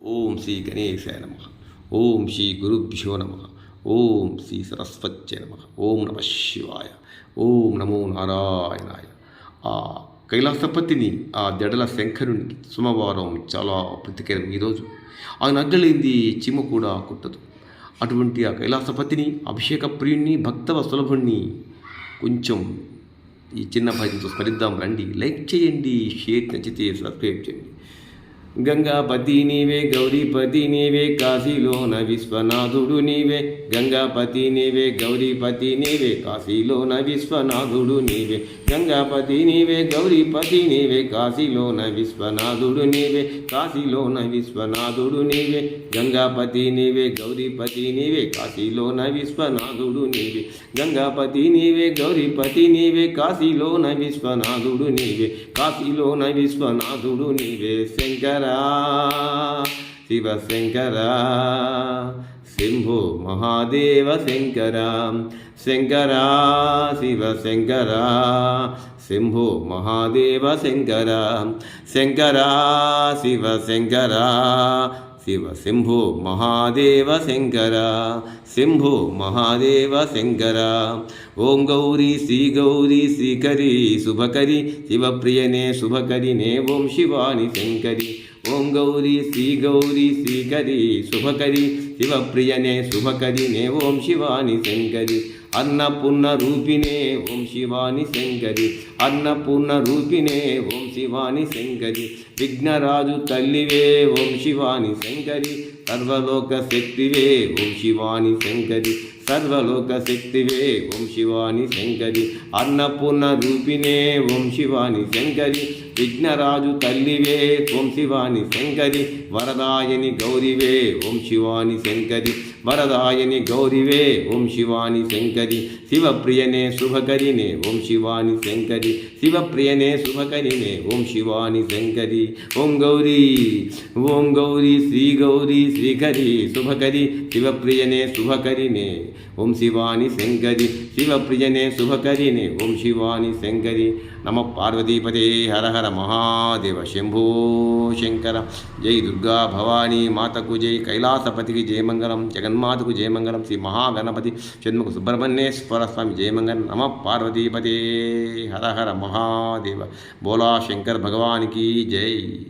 ఓం శ్రీ గణేశాయ నమః. ఓం శ్రీ గురుభ్యో నమః. ఓం శ్రీ సరస్వత్యై నమః. ఓం నమః శివాయ. ఓం నమో నారాయణాయ. ఆ కైలాసపతిని, ఆ దెడల శంకరునికి సోమవారం చాలా ప్రతికరం. ఈరోజు ఆ నగ్గలేంది చీమ కూడా కుట్టదు. అటువంటి ఆ కైలాసపతిని, అభిషేక ప్రియుణ్ణి, భక్తవ సులభుణ్ణి కొంచెం ఈ చిన్న భజనతో స్మరిద్దాం రండి. లైక్ చేయండి, షేర్ నచ్చితే సబ్స్క్రైబ్ చేయండి. గంగాపతి నీవే, గౌరీపతి నీవే, కాశీలోన విశ్వనాథుడు నీవే. గంగాపతి నీవే, గౌరీపతి నీవే, కాశీలోన విశ్వనాథుడు నీవే. గంగాపతి నీవే, గౌరీపతి నీవే, కాశీలోన విశ్వనాథుడు నీవే. కాశీలోన విశ్వనాథుడు నీవే. గంగాపతి నీవే, గౌరీపతి నీవే, కాశీలోన విశ్వనాథుడు నీవే. గంగాపతి నీవే, గౌరీపతి నీవే, కాశీలోన విశ్వనాథుడు నీవే. కాశీలోన విశ్వనాథుడు నీవే. శంకర శివ శంకర, శంభో మహాదేవ శంకర. శంకర శివ శంకర, శంభో మహాదేవ శంకర. శంకర శివ శంకర, శివ శంభో మహాదేవ శంకర. శంభో మహాదేవ శంకర. ఓం గౌరీ శ్రీ గౌరీ శ్రీకరి శుభకరి, శివప్రియనే శుభకరినే ఓం శివాని శంకరి. ఓం గౌరీ శ్రీ గౌరీ శ్రీకరి శుభకరి, శివప్రియనే శుభకరినే ఓం శివాని శంకరి. అన్నపూర్ణ రూపిణే ఓం శివాని శంకరి. అన్నపూర్ణ రూపిణే ఓం శివాని శంకరి. విఘ్నరాజు తల్లివే ఓం శివాని శంకరి. సర్వలోక శక్తివే ఓం శివాని శంకరి. సర్వలోక శక్తివే ఓం శివాని శంకరి. అన్నపూర్ణ రూపిణే ఓం శివాని శంకరి. విఘ్నరాజు తల్లివే ఓం శివాని శంకరి. వరదాయని గౌరివే ఓం శివాని శంకరి. వరదాయని గౌరివే ఓం శివాని శంకరి. శివప్రియనే శుభకరినే ఓం శివాని శంకరి. శివప్రియనే శుభకరినే ఓం శివాని శంకరి. ఓం గౌరీ, ఓం గౌరీ శ్రీ గౌరీ శ్రీకరి శుభకరి, శివప్రియనే శుభకరినే ఓం శివాని శంకరి. శివప్రియనే శుభకరినే ఓం శివాని శంకరి. నమ పార్వతీపతే. హర హర మహాదేవ. శంభో శంకర. జై దుర్గా భవానీ మాతకు జై. కైలాసపతికి జయమంగళం. జగన్మాతకు జయమంగళం. శ్రీ మహాగణపతి షణ్ముఖ సుబ్రహ్మణ్యేశ్వర స్వామి జయమంగళం. నమ పార్వతీపతే. హర హర మహాదేవ. బోలా శంకర్ భగవానికి జై.